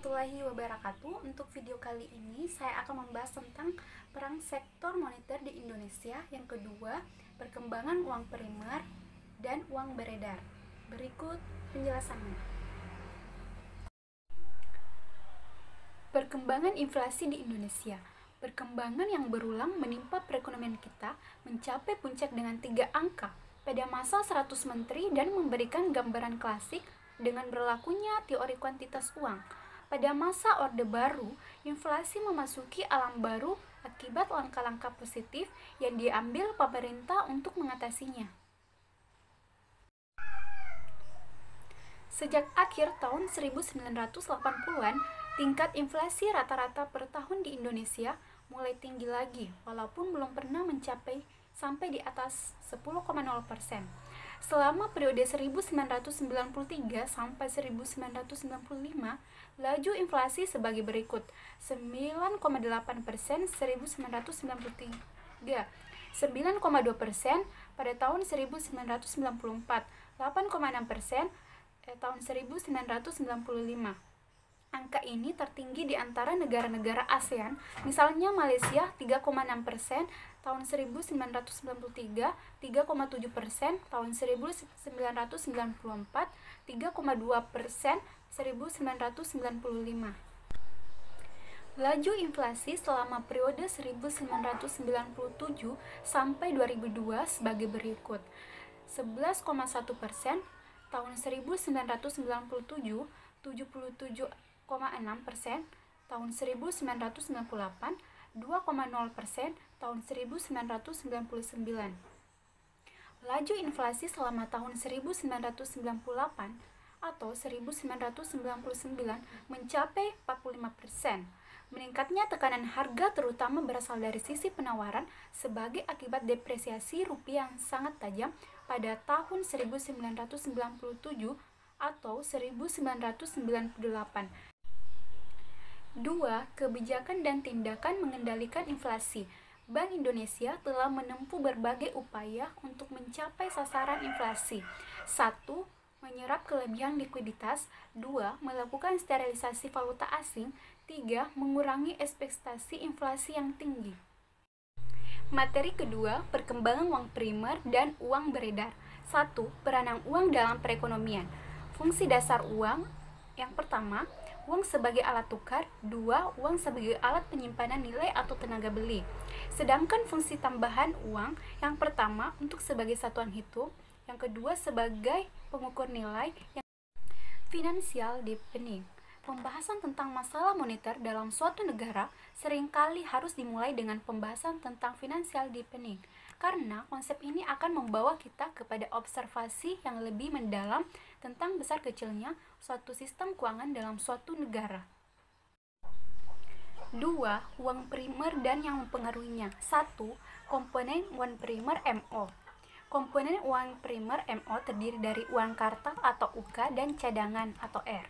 warahmatullahi wabarakatuh. Untuk video kali ini saya akan membahas tentang perang sektor moneter di Indonesia. Yang kedua, perkembangan uang primer dan uang beredar. Berikut penjelasannya. Perkembangan inflasi di Indonesia. Perkembangan yang berulang menimpa perekonomian kita mencapai puncak dengan 3 angka pada masa 100 menteri dan memberikan gambaran klasik dengan berlakunya teori kuantitas uang. Pada masa Orde Baru, inflasi memasuki alam baru akibat langkah-langkah positif yang diambil pemerintah untuk mengatasinya. Sejak akhir tahun 1980-an, tingkat inflasi rata-rata per tahun di Indonesia mulai tinggi lagi, walaupun belum pernah mencapai sampai di atas 10,0%. Selama periode 1993 sampai 1995, laju inflasi sebagai berikut: 9,8% 1993, 9,2% pada tahun 1994, 8,6% tahun 1995. Angka ini tertinggi di antara negara-negara ASEAN, misalnya Malaysia 3,6% tahun 1993, 3,7% tahun 1994, 3,2% 1995. Laju inflasi selama periode 1997 sampai 2002 sebagai berikut: 11,1% tahun 1997, 77,6% tahun 1998, 2,0% tahun 1999. Laju inflasi selama tahun 1998 atau 1999 mencapai 45%. Meningkatnya tekanan harga terutama berasal dari sisi penawaran sebagai akibat depresiasi rupiah yang sangat tajam pada tahun 1997 atau 1998. 2. Kebijakan dan tindakan mengendalikan inflasi. Bank Indonesia telah menempuh berbagai upaya untuk mencapai sasaran inflasi. 1. Menyerap kelebihan likuiditas. 2. Melakukan sterilisasi valuta asing. 3. Mengurangi ekspektasi inflasi yang tinggi. Materi kedua, perkembangan uang primer dan uang beredar. 1. Peranan uang dalam perekonomian. Fungsi dasar uang. Yang pertama, uang sebagai alat tukar. 2. Uang sebagai alat penyimpanan nilai atau tenaga beli. Sedangkan fungsi tambahan uang, yang pertama untuk sebagai satuan hitung, yang kedua sebagai pengukur nilai, yang finansial deepening. Pembahasan tentang masalah moneter dalam suatu negara seringkali harus dimulai dengan pembahasan tentang financial deepening, karena konsep ini akan membawa kita kepada observasi yang lebih mendalam tentang besar kecilnya suatu sistem keuangan dalam suatu negara. 2. Uang primer dan yang mempengaruhinya. 1. Komponen uang primer MO. Komponen uang primer MO terdiri dari uang kartal atau UK dan cadangan atau R.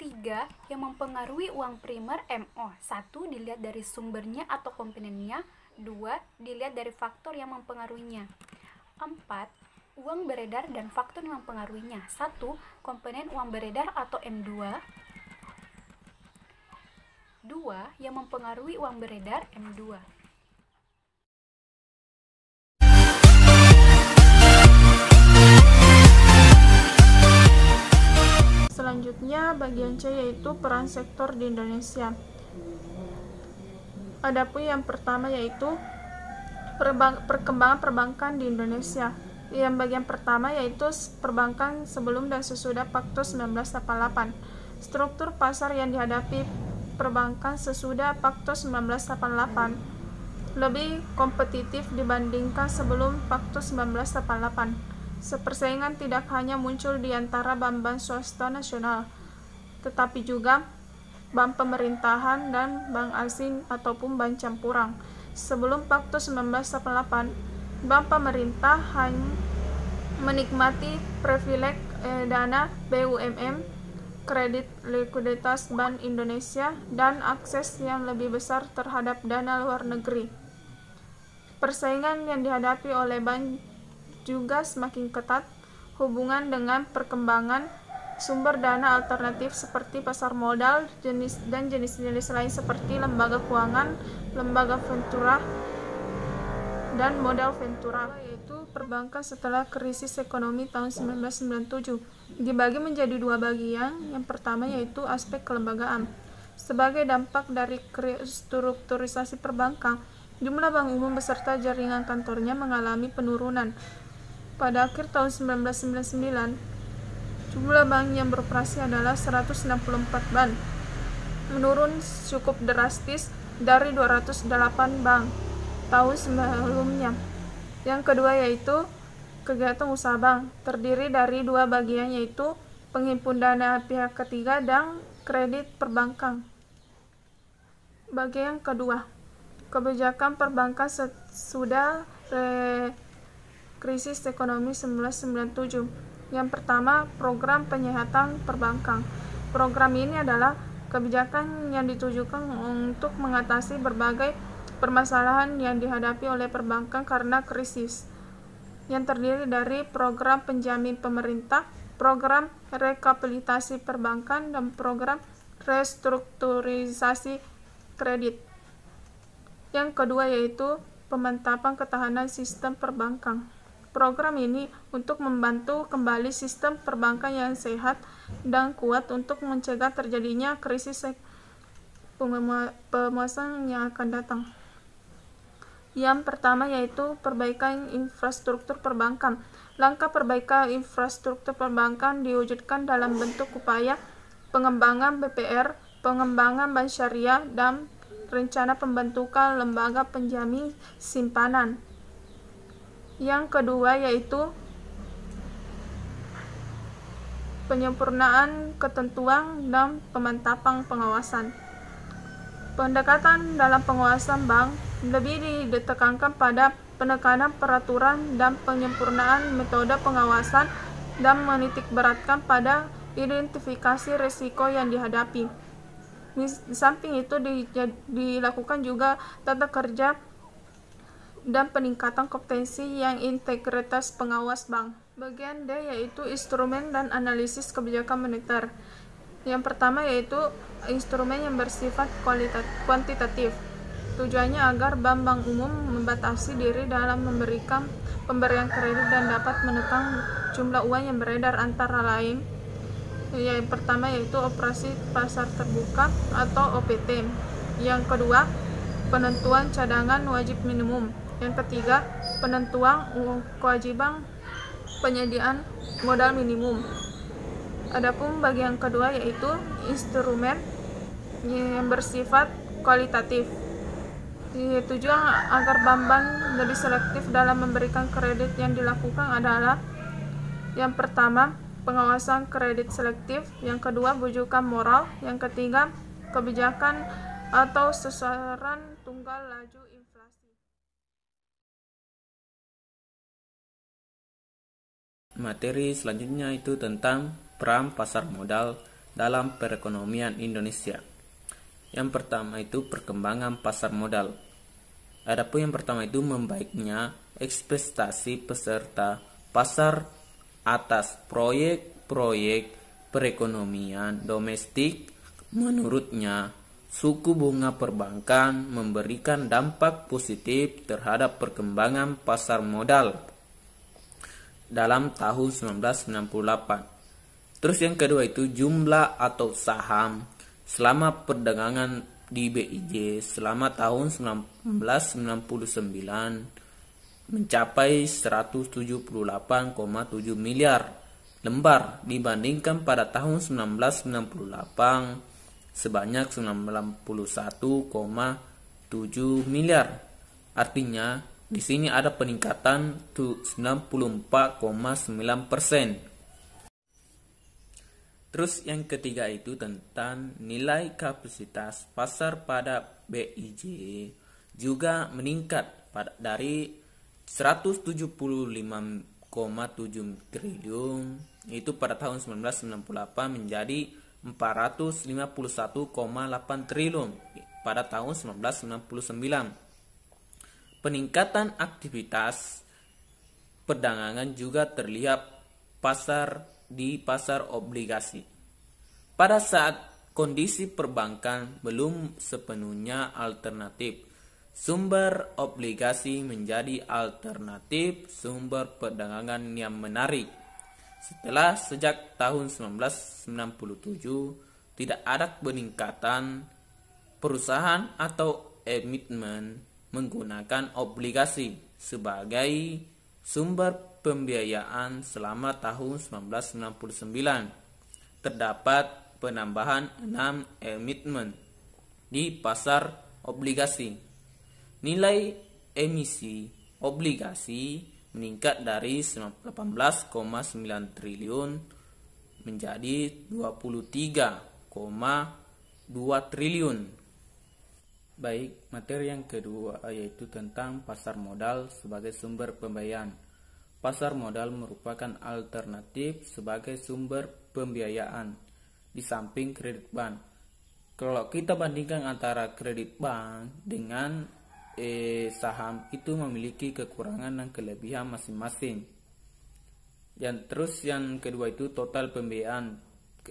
3. Yang mempengaruhi uang primer MO. 1. Dilihat dari sumbernya atau komponennya. 2. Dilihat dari faktor yang mempengaruhinya. 4. Uang beredar dan faktor yang mempengaruhinya. 1. Komponen uang beredar atau M2. 2. Yang mempengaruhi uang beredar M2. Selanjutnya, bagian C yaitu peran sektor di Indonesia. Adapun yang pertama yaitu perkembangan perbankan di Indonesia. Yang bagian pertama yaitu perbankan sebelum dan sesudah Paktos 1988. Struktur pasar yang dihadapi perbankan sesudah Paktos 1988 lebih kompetitif dibandingkan sebelum Paktos 1988. Persaingan tidak hanya muncul di antara bank-bank swasta nasional, tetapi juga bank pemerintahan dan bank asing ataupun bank campuran. Sebelum Paktos 1988, bank pemerintah hanya menikmati privilege dana BUMN, kredit likuiditas Bank Indonesia, dan akses yang lebih besar terhadap dana luar negeri. Persaingan yang dihadapi oleh bank juga semakin ketat hubungan dengan perkembangan sumber dana alternatif seperti pasar modal dan jenis-jenis lain seperti lembaga keuangan, lembaga ventura, dan modal ventura, yaitu perbankan setelah krisis ekonomi tahun 1997. Dibagi menjadi dua bagian. Yang pertama yaitu aspek kelembagaan. Sebagai dampak dari restrukturisasi perbankan, jumlah bank umum beserta jaringan kantornya mengalami penurunan. Pada akhir tahun 1999, jumlah bank yang beroperasi adalah 164 bank, menurun cukup drastis dari 208 bank tahun sebelumnya. Yang kedua yaitu kegiatan usaha bank, terdiri dari dua bagian yaitu penghimpun dana pihak ketiga dan kredit perbankan. Bagian kedua, kebijakan perbankan sesudah krisis ekonomi 1997. Yang pertama, program penyehatan perbankan. Program ini adalah kebijakan yang ditujukan untuk mengatasi berbagai permasalahan yang dihadapi oleh perbankan karena krisis, yang terdiri dari program penjamin pemerintah, program rekapitalisasi perbankan, dan program restrukturisasi kredit. Yang kedua yaitu pemantapan ketahanan sistem perbankan. Program ini untuk membantu kembali sistem perbankan yang sehat dan kuat untuk mencegah terjadinya krisis pemasaran yang akan datang. Yang pertama yaitu perbaikan infrastruktur perbankan. Langkah perbaikan infrastruktur perbankan diwujudkan dalam bentuk upaya pengembangan BPR, pengembangan bank syariah, dan rencana pembentukan lembaga penjamin simpanan. Yang kedua yaitu penyempurnaan ketentuan dan pemantapan pengawasan. Pendekatan dalam pengawasan bank lebih ditekankan pada penekanan peraturan dan penyempurnaan metode pengawasan dan menitikberatkan pada identifikasi risiko yang dihadapi. Di samping itu dilakukan juga tata kerja dan peningkatan kompetensi yang integritas pengawas bank. Bagian D yaitu instrumen dan analisis kebijakan moneter. Yang pertama yaitu instrumen yang bersifat kuantitatif. Tujuannya agar bank-bank umum membatasi diri dalam memberikan pemberian kredit dan dapat menekan jumlah uang yang beredar, antara lain yang pertama yaitu operasi pasar terbuka atau OPT. Yang kedua, penentuan cadangan wajib minimum. Yang ketiga, penentuan kewajiban penyediaan modal minimum. Adapun bagian kedua yaitu instrumen yang bersifat kualitatif. Tujuan agar bank-bank lebih selektif dalam memberikan kredit yang dilakukan adalah yang pertama, pengawasan kredit selektif, yang kedua, bujukan moral, yang ketiga, kebijakan atau sasaran tunggal laju inflasi. Materi selanjutnya itu tentang peran pasar modal dalam perekonomian Indonesia. Yang pertama itu perkembangan pasar modal. Adapun yang pertama itu membaiknya ekspektasi peserta pasar atas proyek-proyek perekonomian domestik. Menurutnya, suku bunga perbankan memberikan dampak positif terhadap perkembangan pasar modal dalam tahun 1998. Terus yang kedua itu jumlah atau saham selama perdagangan di BIJ selama tahun 1999 mencapai 178,7 miliar lembar dibandingkan pada tahun 1998 sebanyak 91,7 miliar. Artinya di sini ada peningkatan 94,9%. Terus yang ketiga itu tentang nilai kapasitas pasar pada BIJ juga meningkat dari 175,7 triliun itu pada tahun 1998 menjadi 451,8 triliun pada tahun 1999. Peningkatan aktivitas perdagangan juga terlihat pasar di pasar obligasi. Pada saat kondisi perbankan belum sepenuhnya alternatif, sumber obligasi menjadi alternatif sumber perdagangan yang menarik. Setelah sejak tahun 1997 tidak ada peningkatan, perusahaan atau emiten menggunakan obligasi sebagai sumber pembiayaan selama tahun 1999. Terdapat penambahan 6 emiten di pasar obligasi. Nilai emisi obligasi meningkat dari 18,9 triliun menjadi 23,2 triliun. Baik, materi yang kedua yaitu tentang pasar modal sebagai sumber pembiayaan. Pasar modal merupakan alternatif sebagai sumber pembiayaan di samping kredit bank. Kalau kita bandingkan antara kredit bank dengan saham, itu memiliki kekurangan dan kelebihan masing-masing. Yang kedua itu total pembiayaan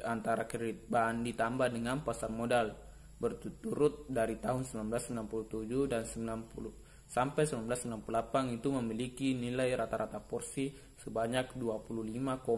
antara kredit bank ditambah dengan pasar modal berturut-turut dari tahun 1997 dan 90 sampai 1968 itu memiliki nilai rata-rata porsi sebanyak 25,5%.